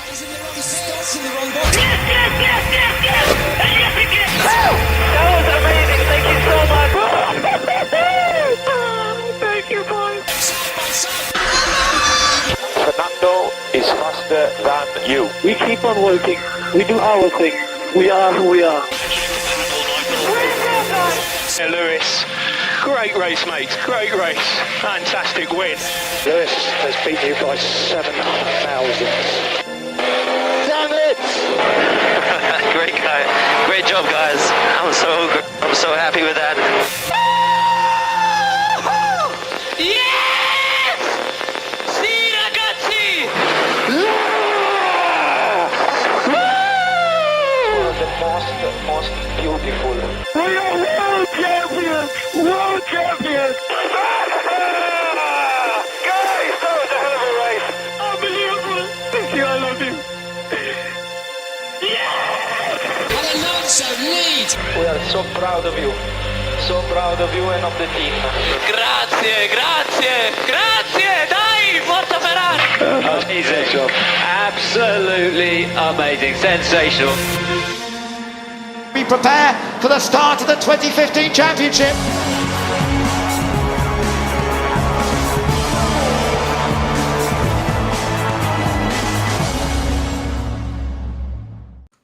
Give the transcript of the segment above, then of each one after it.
He's in the wrong stance in the wrong box. Yes! That was amazing. Thank you so much. Thank you, boys. Fernando is faster than you. We keep on working. We do our thing. We are who we are. Yeah, Lewis, great race, mate. Great race. Fantastic win. Lewis has beat you by 7 thousandths. Damn it! Great guy. Great job, guys. I'm so happy with that. Yes! Sì, ragazzi! The most beautiful. We are world champions! World champions! Guys, that was a hell of a race. Unbelievable! Thank you, I love you. And Alonso lead. We are so proud of you. So proud of you and of the team. Grazie, grazie, grazie! Dai, forza Ferrari! Amazing job. Absolutely amazing. Sensational. We prepare for the start of the 2015 championship.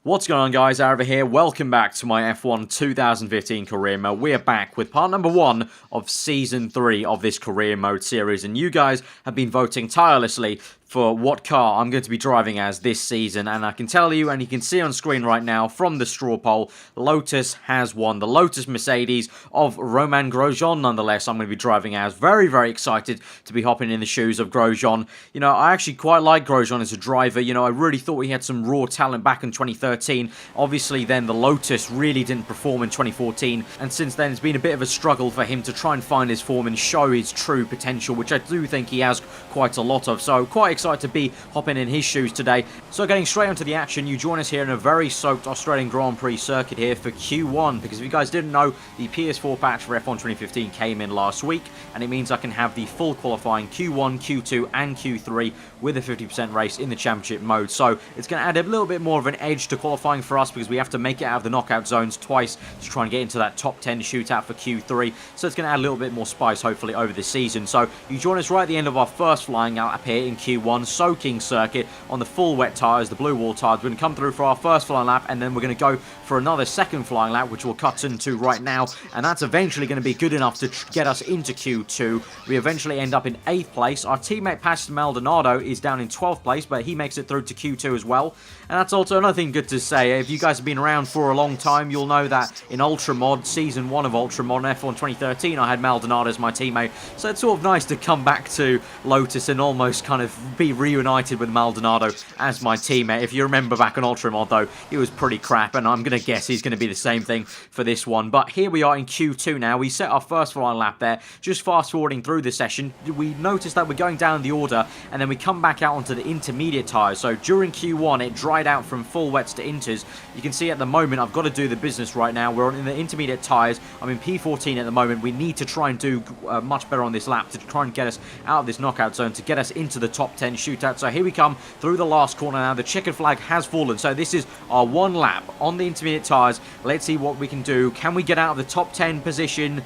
What's going on, guys? Aarava here. Welcome back to my F1 2015 career mode. We are back with part number 1 of season 3 of this career mode series, and you guys have been voting tirelessly for what car I'm going to be driving as this season, and I can tell you, and you can see on screen right now from the straw poll, Lotus has won. The Lotus Mercedes of Romain Grosjean, nonetheless, I'm going to be driving as. Very, very excited to be hopping in the shoes of Grosjean. You know, I actually quite like Grosjean as a driver. You know, I really thought he had some raw talent back in 2013. Obviously, then the Lotus really didn't perform in 2014, and since then it's been a bit of a struggle for him to try and find his form and show his true potential, which I do think he has quite a lot of. So, quite excited to be hopping in his shoes today. So getting straight onto the action, you join us here in a very soaked Australian Grand Prix circuit here for Q1, because if you guys didn't know, the PS4 patch for F1 2015 came in last week, and it means I can have the full qualifying Q1, Q2 and Q3 with a 50% race in the championship mode. So it's going to add a little bit more of an edge to qualifying for us, because we have to make it out of the knockout zones twice to try and get into that top 10 shootout for Q3. So it's going to add a little bit more spice hopefully over this season. So you join us right at the end of our first flying out up here in Q1, soaking circuit on the full wet tyres, the blue wall tyres. We're going to come through for our first flying lap, and then we're going to go for another second flying lap, which we'll cut into right now, and that's eventually going to be good enough to get us into Q2. We eventually end up in 8th place. Our teammate Pastor Maldonado is down in 12th place, but he makes it through to Q2 as well. And that's also another thing good to say. If you guys have been around for a long time, you'll know that in Ultra Mod, Season 1 of Ultra Mod, F1 2013, I had Maldonado as my teammate. So it's sort of nice to come back to Lotus and almost kind of be reunited with Maldonado as my teammate. If you remember back on Ultra Mod, though, he was pretty crap, and I'm going to guess he's going to be the same thing for this one. But here we are in Q2 now. We set our first flying lap there. Just fast forwarding through the session, we notice that we're going down the order, and then we come back out onto the intermediate tyres. So during Q1, it dried out from full wets to inters. You can see at the moment I've got to do the business right now. We're in the intermediate tyres. I'm in P14 at the moment. We need to try and do much better on this lap to try and get us out of this knockout zone, to get us into the top 10 shootout. So here we come through the last corner now. The checkered flag has fallen. So this is our one lap on the intermediate tyres. Let's see what we can do. Can we get out of the top 10 position?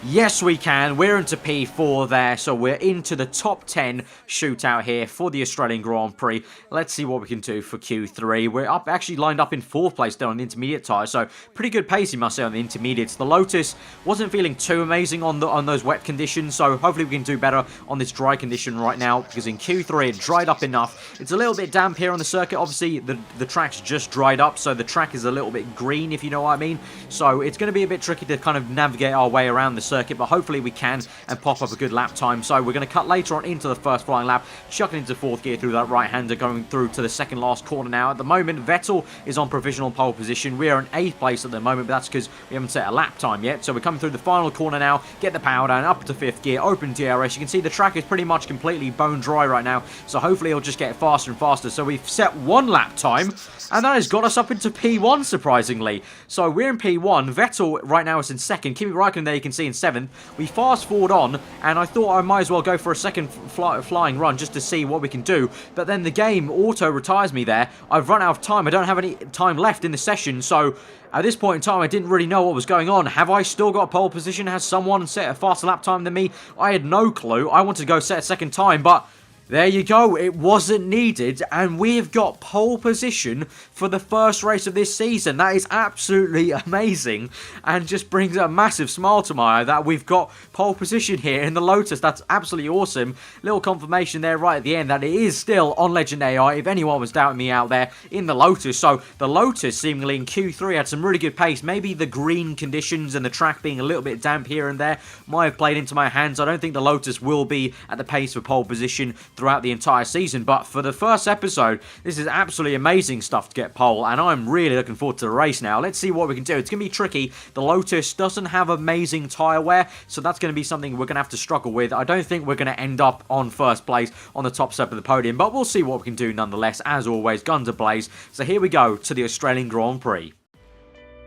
Yes, we can. We're into P4 there, so we're into the top 10 shootout here for the Australian Grand Prix. Let's see what we can do for Q3. We're actually lined up in 4th place there on the intermediate tyres, so pretty good pace, you must say, on the intermediates. The Lotus wasn't feeling too amazing on those wet conditions, so hopefully we can do better on this dry condition right now, because in Q3 it dried up enough. It's a little bit damp here on the circuit. Obviously, the track's just dried up, so the track is a little bit green, if you know what I mean. So it's going to be a bit tricky to kind of navigate our way around the circuit, but hopefully we can and pop up a good lap time. So we're going to cut later on into the first flying lap, chucking into 4th gear through that right-hander, going through to the second last corner now. At the moment, Vettel is on provisional pole position. We are in 8th place at the moment, but that's because we haven't set a lap time yet. So we're coming through the final corner now, get the power down, up to 5th gear, open DRS. You can see the track is pretty much completely bone dry right now, so hopefully it'll just get faster and faster. So we've set 1 lap time, and that has got us up into P1, surprisingly. So we're in P1. Vettel right now is in 2nd. Kimi Raikkonen there, you can see, in 7th. We fast forward on, and I thought I might as well go for a second flying run just to see what we can do. But then the game auto-retires me there. I've run out of time. I don't have any time left in the session, so at this point in time, I didn't really know what was going on. Have I still got pole position? Has someone set a faster lap time than me? I had no clue. I wanted to go set a second time, but there you go, it wasn't needed, and we've got pole position for the first race of this season. That is absolutely amazing, and just brings a massive smile to my eye that we've got pole position here in the Lotus. That's absolutely awesome. Little confirmation there right at the end that it is still on Legend AI, if anyone was doubting me out there, in the Lotus. So the Lotus, seemingly in Q3, had some really good pace. Maybe the green conditions and the track being a little bit damp here and there might have played into my hands. I don't think the Lotus will be at the pace for pole position throughout the entire season, but for the first episode, this is absolutely amazing stuff to get pole, and I'm really looking forward to the race now. Let's see what we can do. It's going to be tricky. The Lotus doesn't have amazing tyre wear, so that's going to be something we're going to have to struggle with. I don't think we're going to end up on first place on the top step of the podium, but we'll see what we can do nonetheless. As always, guns ablaze. So here we go to the Australian Grand Prix.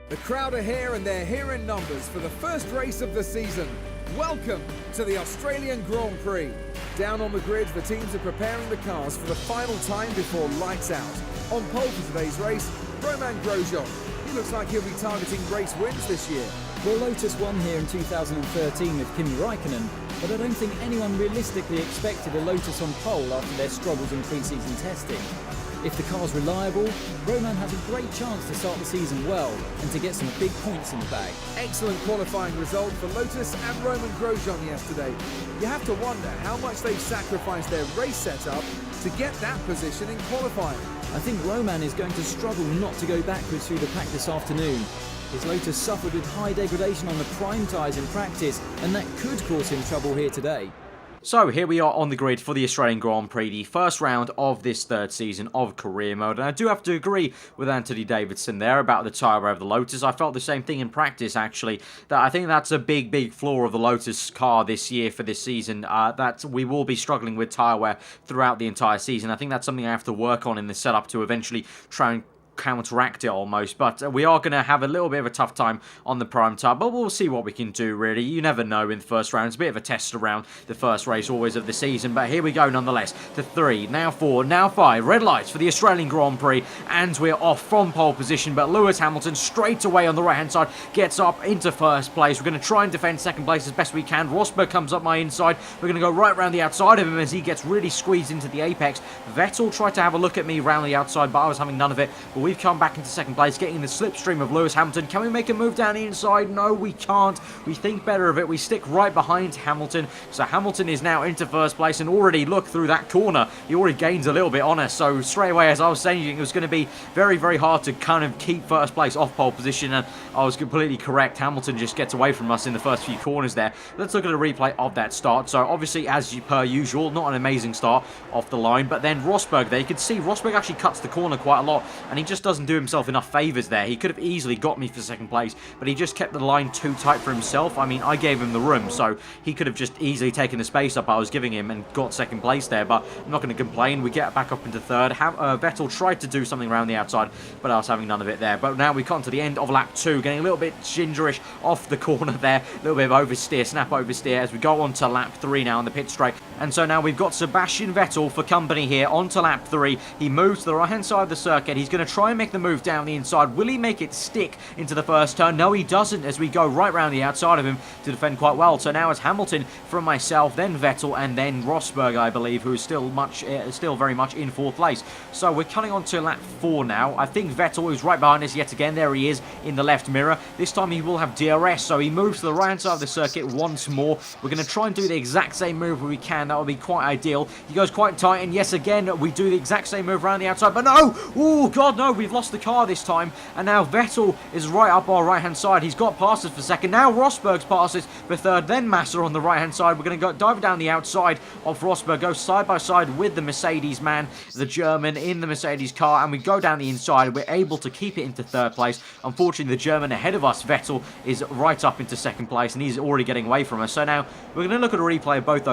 The crowd are here, and they're here in numbers for the first race of the season. Welcome to the Australian Grand Prix. Down on the grid, the teams are preparing the cars for the final time before lights out. On pole for today's race, Romain Grosjean. He looks like he'll be targeting race wins this year. Well, Lotus won here in 2013 with Kimi Raikkonen, but I don't think anyone realistically expected a Lotus on pole after their struggles in pre-season testing. If the car's reliable, Romain has a great chance to start the season well and to get some big points in the bag. Excellent qualifying result for Lotus and Romain Grosjean yesterday. You have to wonder how much they've sacrificed their race setup to get that position in qualifying. I think Romain is going to struggle not to go backwards through the pack this afternoon. His Lotus suffered with high degradation on the prime tyres in practice, and that could cause him trouble here today. So here we are on the grid for the Australian Grand Prix, the first round of this third season of career mode. And I do have to agree with Anthony Davidson there about the tyre wear of the Lotus. I felt the same thing in practice, actually, that I think that's a big flaw of the Lotus car this year for this season, that we will be struggling with tyre wear throughout the entire season. I think that's something I have to work on in the setup to eventually try and counteract it almost, but we are going to have a little bit of a tough time on the prime tyre, but we'll see what we can do, really. You never know in the first round. It's a bit of a test around the first race always of the season, but here we go nonetheless. To 3, now 4, now 5 red lights for the Australian Grand Prix, and we're off from pole position, but Lewis Hamilton straight away on the right hand side gets up into first place. We're going to try and defend second place as best we can. Rosberg comes up my inside. We're going to go right around the outside of him as he gets really squeezed into the apex. Vettel tried to have a look at me around the outside, but I was having none of it. But we've come back into second place, getting the slipstream of Lewis Hamilton. Can we make a move down the inside? No, we can't. We think better of it. We stick right behind Hamilton. So Hamilton is now into first place, and already look through that corner. He already gains a little bit on us. So straight away, as I was saying, it was going to be very hard to kind of keep first place off pole position, and I was completely correct. Hamilton just gets away from us in the first few corners there. Let's look at a replay of that start. So obviously, as per usual, not an amazing start off the line, but then Rosberg there, you can see Rosberg actually cuts the corner quite a lot, and he just doesn't do himself enough favours there. He could have easily got me for second place, but he just kept the line too tight for himself. I mean, I gave him the room, so he could have just easily taken the space up I was giving him and got second place there, but I'm not going to complain. We get back up into third. Vettel tried to do something around the outside, but I was having none of it there. But now we come to the end of lap 2, getting a little bit gingerish off the corner there. A little bit of oversteer, snap oversteer, as we go on to lap 3 now on the pit straight. And so now we've got Sebastian Vettel for company here on to lap 3. He moves to the right-hand side of the circuit. He's going to try and make the move down the inside. Will he make it stick into the first turn? No, he doesn't, as we go right round the outside of him to defend quite well. So now it's Hamilton from myself, then Vettel, and then Rosberg, I believe, who is still very much in 4th place. So we're coming on to lap 4 now. I think Vettel is right behind us yet again. There he is in the left mirror. This time he will have DRS, so he moves to the right-hand side of the circuit once more. We're going to try and do the exact same move we can. That would be quite ideal. He goes quite tight, and yes, again, we do the exact same move around the outside, but no! Oh, God, no, we've lost the car this time, and now Vettel is right up our right-hand side. He's got past us for second. Now Rosberg's past us for third, then Massa on the right-hand side. We're going to go dive down the outside of Rosberg, go side by side with the Mercedes man, the German in the Mercedes car, and we go down the inside. We're able to keep it into third place. Unfortunately, the German ahead of us, Vettel, is right up into second place, and he's already getting away from us. So now we're going to look at a replay of both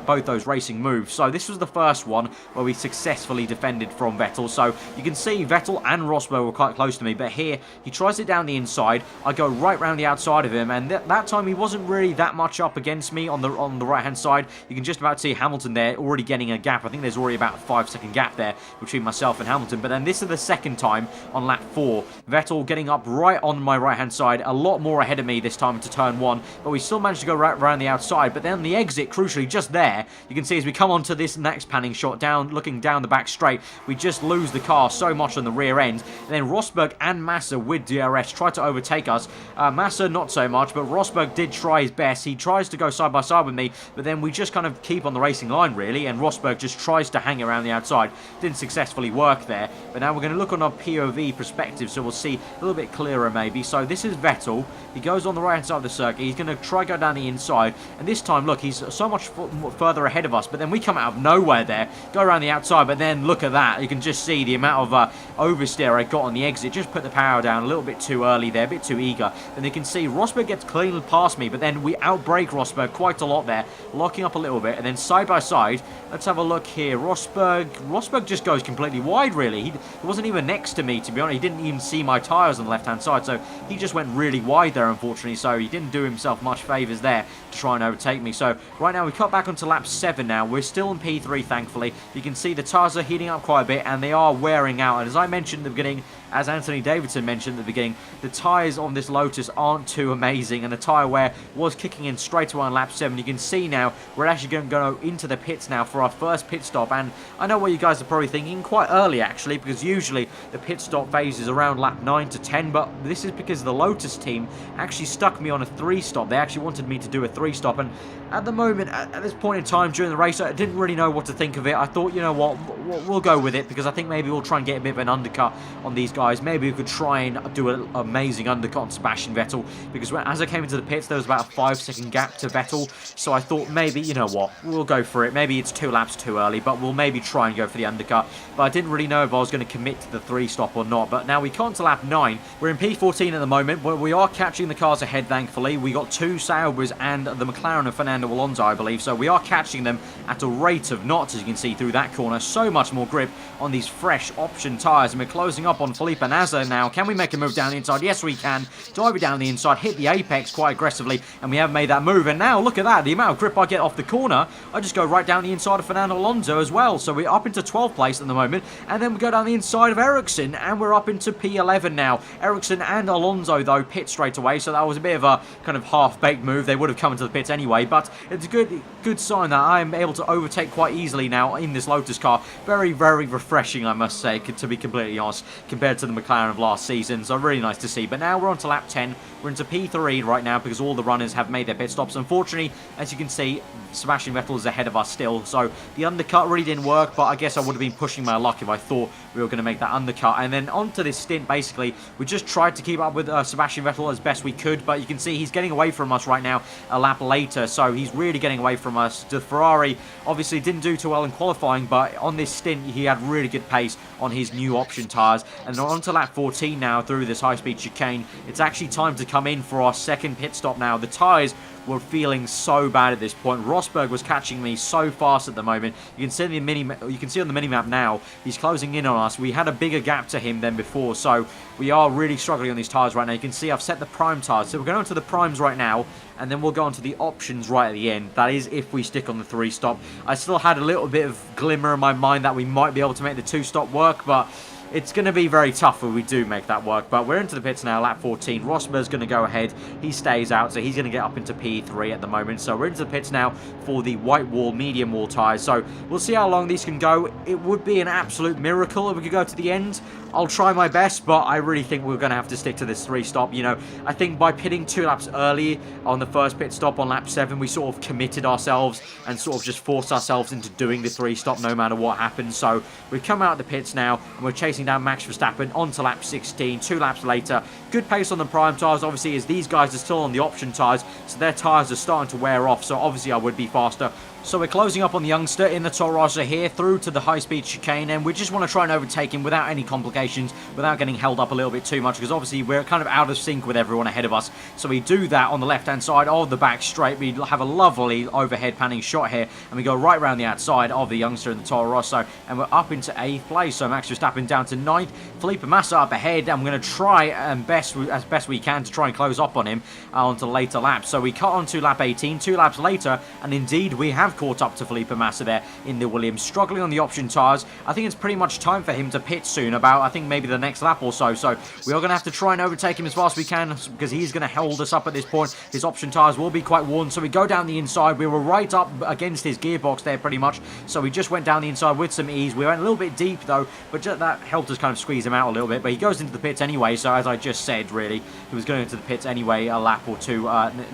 both those racing moves. So this was the first one where we successfully defended from Vettel. So you can see Vettel and Rosberg were quite close to me, but here he tries it down the inside. I go right round the outside of him, and that time he wasn't really that much up against me on the right hand side. You can just about see Hamilton there already getting a gap. I think there's already about a 5-second gap there between myself and Hamilton. But then this is the second time on lap 4. Vettel getting up right on my right hand side, a lot more ahead of me this time to turn 1, but we still managed to go right around the outside. But then the exit, crucially, just there, you can see as we come onto this next panning shot, looking down the back straight, we just lose the car so much on the rear end. And then Rosberg and Massa with DRS try to overtake us. Massa not so much, but Rosberg did try his best. He tries to go side by side with me, but then we just kind of keep on the racing line really, and Rosberg just tries to hang around the outside. Didn't successfully work there, but now we're going to look on our POV perspective, so we'll see a little bit clearer maybe. So this is Vettel. He goes on the right hand side of the circuit. He's going to try go down the inside, and this time look, he's so much further ahead of us, but then we come out of nowhere there, go around the outside. But then look at that, you can just see the amount of oversteer I got on the exit. Just put the power down a little bit too early there, a bit too eager. And you can see Rosberg gets cleanly past me, but then we outbrake Rosberg quite a lot there, locking up a little bit. And then side by side, let's have a look here. Rosberg just goes completely wide really. He wasn't even next to me, to be honest. He didn't even see my tyres on the left hand side, so he just went really wide there unfortunately. So he didn't do himself much favours there to try and overtake me. So right now we cut back onto lap 7 now. We're still in P3 thankfully. You can see the tyres are heating up quite a bit and they are wearing out. And as I mentioned at the beginning, as Anthony Davidson mentioned at the beginning, the tyres on this Lotus aren't too amazing, and the tyre wear was kicking in straight away on lap 7. You can see now we're actually going to go into the pits now for our first pit stop, and I know what you guys are probably thinking, quite early actually, because usually the pit stop phase is around lap 9 to 10, but this is because the Lotus team actually stuck me on a 3 stop. They actually wanted me to do a 3 stop, and at the moment, at this point in time during the race, I didn't really know what to think of it. I thought, you know what, we'll go with it, because I think maybe we'll try and get a bit of an undercut on these guys. Maybe we could try and do an amazing undercut on Sebastian Vettel, because as I came into the pits, there was about a 5-second gap to Vettel, so I thought maybe, you know what, we'll go for it. Maybe it's 2 laps too early, but we'll maybe try and go for the undercut. But I didn't really know if I was going to commit to the 3 stop or not. But now we come to lap 9. We're in P14 at the moment, but we are catching the cars ahead, thankfully. We got 2 Saubers and the Mclaren of Fernando Alonso, I believe, so we are catching them at a rate of knots, as you can see through that corner. So much more grip on these fresh option tyres, and we're closing up on Felipe Nasr now. Can we make a move down the inside? Yes, we can. Dive it down the inside, hit the apex quite aggressively, and we have made that move. And now, look at that, the amount of grip I get off the corner. I just go right down the inside of Fernando Alonso as well. So we're up into 12th place at the moment, and then we go down the inside of Ericsson, and we're up into P11 now. Ericsson and Alonso, though, pit straight away, so that was a bit of a kind of half-baked move. They would have come into the pits anyway, but it's a good sign that I'm able to overtake quite easily now in this Lotus car. Very, very refreshing, I must say, to be completely honest, compared to the McLaren of last season. So really nice to see. But now we're on to lap 10. We're into P3 right now because all the runners have made their pit stops. Unfortunately, as you can see, Sebastian Vettel is ahead of us still. So the undercut really didn't work, but I guess I would have been pushing my luck if I thought we were going to make that undercut. And then onto this stint, basically, we just tried to keep up with Sebastian Vettel as best we could, but you can see he's getting away from us right now a lap later. So he's really getting away from us. The Ferrari obviously didn't do too well in qualifying, but on this stint, he had really good pace on his new option tyres. And on to lap 14 now through this high-speed chicane. It's actually time to come in for our second pit stop now. The tyres were feeling so bad at this point. Rosberg was catching me so fast at the moment. You can see on the mini-map now, he's closing in on us. We had a bigger gap to him than before, so we are really struggling on these tyres right now. You can see I've set the prime tyres, so we're going on to the primes right now, and then we'll go on to the options right at the end. That is if we stick on the 3 stop. I still had a little bit of glimmer in my mind that we might be able to make the 2 stop work, but it's going to be very tough if we do make that work. But we're into the pits now, lap 14. Rosberg's going to go ahead. He stays out, so he's going to get up into P3 at the moment. So we're into the pits now for the white wall, medium wall tyres. So we'll see how long these can go. It would be an absolute miracle if we could go to the end. I'll try my best, but I really think we're going to have to stick to this 3 stop. You know, I think by pitting 2 laps early on the first pit stop on lap 7, we sort of committed ourselves and sort of just forced ourselves into doing the 3 stop no matter what happens. So we've come out of the pits now, and we're chasing down Max Verstappen onto lap 16, 2 laps later. Good pace on the prime tyres, obviously, as these guys are still on the option tyres, so their tyres are starting to wear off, so obviously I would be faster So we're closing up on the youngster in the Toro Rosso here through to the high-speed chicane, and we just want to try and overtake him without any complications, without getting held up a little bit too much, because obviously we're kind of out of sync with everyone ahead of us. So we do that on the left-hand side of the back straight. We have a lovely overhead panning shot here, and we go right around the outside of the youngster in the Toro Rosso, and we're up into 8th place. So Max Verstappen down to 9th, Felipe Massa up ahead, and we're going to try as best we can to try and close up on him onto later laps. So we cut onto lap 18, 2 laps later, and indeed we have caught up to Felipe Massa there in the Williams, struggling on the option tyres. I think it's pretty much time for him to pit soon, about I think maybe the next lap or so. So we are going to have to try and overtake him as fast as we can, because he's going to hold us up at this point. His option tyres will be quite worn, so we go down the inside. We were right up against his gearbox there pretty much, so we just went down the inside with some ease. We went a little bit deep though, but that helped us kind of squeeze him out a little bit. But he goes into the pits anyway, so as I just said, really, he was going into the pits anyway a lap or two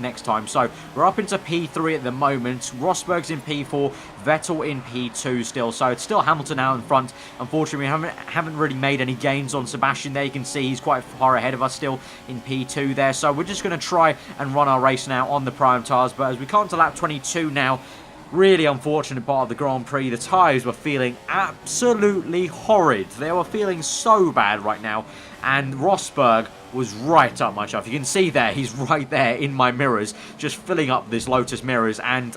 next time. So we're up into P3 at the moment. Rosberg's in P4, Vettel in P2 still, so it's still Hamilton out in front. Unfortunately, we haven't really made any gains on Sebastian there. You can see he's quite far ahead of us still in P2 there, so we're just going to try and run our race now on the prime tyres. But as we come to lap 22 now, really unfortunate part of the Grand Prix, the tyres were feeling absolutely horrid. They were feeling so bad right now, and Rosberg was right up my chuff. You can see there, he's right there in my mirrors, just filling up this Lotus mirrors, and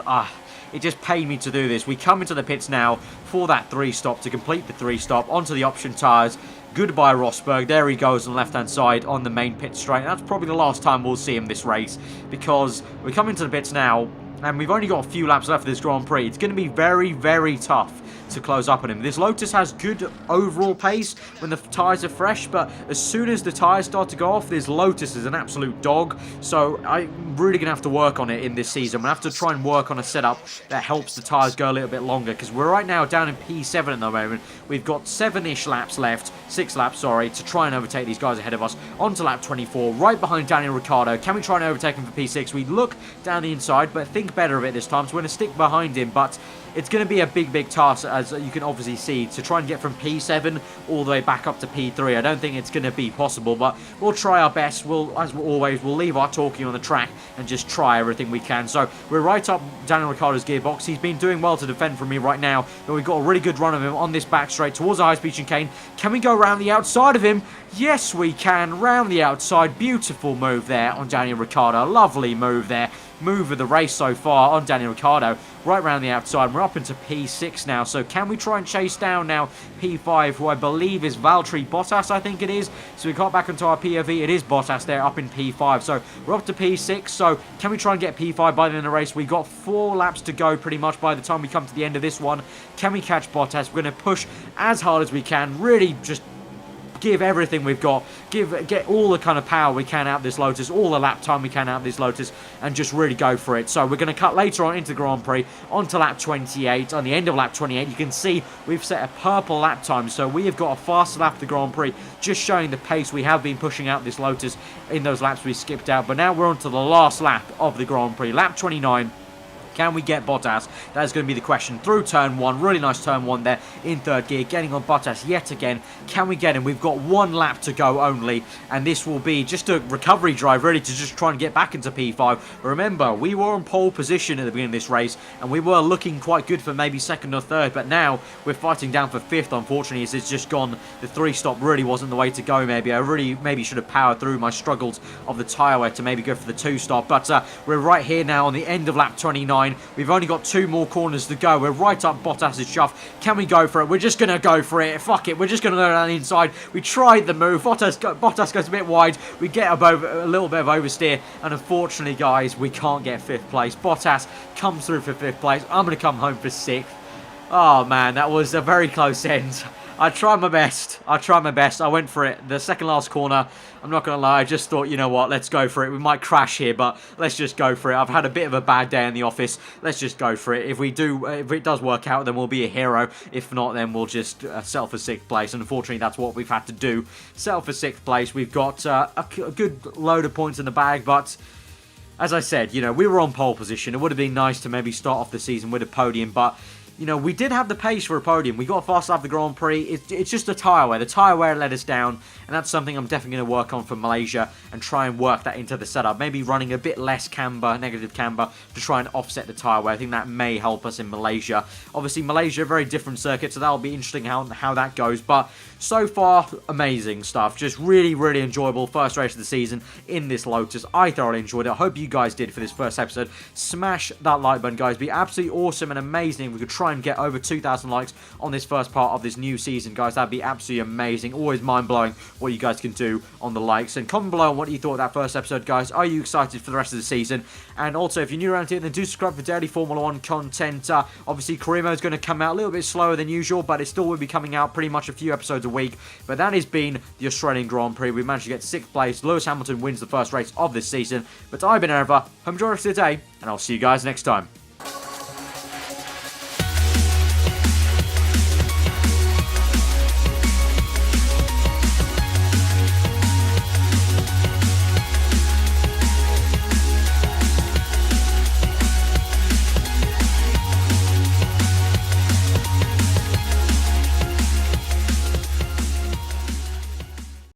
it just pained me to do this. We come into the pits now for that 3-stop, to complete the 3-stop onto the option tyres. Goodbye Rosberg, there he goes on the left-hand side on the main pit straight. That's probably the last time we'll see him this race, because we come into the pits now, and we've only got a few laps left of this Grand Prix. It's going to be very, very tough to close up on him. This Lotus has good overall pace when the tyres are fresh, but as soon as the tyres start to go off, this Lotus is an absolute dog. So I'm really going to have to work on it in this season. I'm going to have to try and work on a setup that helps the tyres go a little bit longer, because we're right now down in P7 at the moment. We've got 7-ish laps left, 6 laps, sorry, to try and overtake these guys ahead of us onto lap 24, right behind Daniel Ricciardo. Can we try and overtake him for P6? We look down the inside, but think better of it this time, so we're going to stick behind him, but it's going to be a big, big task, as you can obviously see, to try and get from P7 all the way back up to P3. I don't think it's going to be possible, but we'll try our best. As always, we'll leave our talking on the track and just try everything we can. So we're right up Daniel Ricciardo's gearbox. He's been doing well to defend from me right now, but we've got a really good run of him on this back straight towards the high-speed chicane. Can we go around the outside of him? Yes, we can. Round the outside. Beautiful move there on Daniel Ricciardo. Lovely move there. Move of the race so far on Daniel Ricciardo, right around the outside. We're up into P6 now, so can we try and chase down now P5, who I believe is Valtteri Bottas, I think it is. So we got back into our POV, it is Bottas there up in P5, so we're up to P6, so can we try and get P5 by the end of the race? We've got 4 laps to go pretty much by the time we come to the end of this one. Can we catch Bottas? We're going to push as hard as we can, really just give everything we've got, get all the kind of power we can out of this Lotus, all the lap time we can out of this Lotus, and just really go for it. So we're going to cut later on into the Grand Prix, onto lap 28. On the end of lap 28, you can see we've set a purple lap time, so we have got a faster lap of the Grand Prix, just showing the pace we have been pushing out this Lotus in those laps we skipped out. But now we're on to the last lap of the Grand Prix, lap 29. Can we get Bottas? That is going to be the question. Through turn 1, really nice turn 1 there in 3rd gear, getting on Bottas yet again. Can we get him? We've got 1 lap to go only, and this will be just a recovery drive really to just try and get back into P5. Remember, we were on pole position at the beginning of this race, and we were looking quite good for maybe 2nd or 3rd, but now we're fighting down for 5th, unfortunately, as it's just gone. The 3-stop really wasn't the way to go, maybe. I really maybe should have powered through my struggles of the tyre wear to maybe go for the 2-stop, but we're right here now on the end of lap 29. We've only got 2 more corners to go. We're right up Bottas' chuff. Can we go for it? We're just going to go for it. Fuck it. We're just going to go down the inside. We tried the move. Bottas goes a bit wide. We get a little bit of oversteer. And unfortunately, guys, we can't get 5th place. Bottas comes through for 5th place. I'm going to come home for 6th. Oh, man, that was a very close end. I tried my best. I went for it. The second last corner, I'm not going to lie, I just thought, you know what, let's go for it. We might crash here, but let's just go for it. I've had a bit of a bad day in the office. Let's just go for it. If it does work out, then we'll be a hero. If not, then we'll just settle for 6th place. And unfortunately, that's what we've had to do. Settle for 6th place. We've got a good load of points in the bag, but as I said, you know, we were on pole position. It would have been nice to maybe start off the season with a podium, but you know, we did have the pace for a podium. We got fast after the Grand Prix. It's just the tyre wear. The tyre wear let us down, and that's something I'm definitely going to work on for Malaysia and try and work that into the setup. Maybe running a bit less camber, negative camber, to try and offset the tyre wear. I think that may help us in Malaysia. Obviously, Malaysia, a very different circuit, so that'll be interesting how that goes. But so far, amazing stuff. Just really, really enjoyable first race of the season in this Lotus. I thoroughly enjoyed it. I hope you guys did for this first episode. Smash that like button, guys. It'd be absolutely awesome and amazing if we could try and get over 2,000 likes on this first part of this new season, guys. That'd be absolutely amazing. Always mind-blowing what you guys can do on the likes. And comment below on what you thought of that first episode, guys. Are you excited for the rest of the season? And also, if you're new around here, then do subscribe for daily Formula 1 content. Obviously, Career Mode is going to come out a little bit slower than usual, but it still will be coming out pretty much a few episodes a week. But that has been the Australian Grand Prix. We managed to get 6th place. Lewis Hamilton wins the first race of this season. But I've been aarava. Hope you enjoy the rest of the day, and I'll see you guys next time.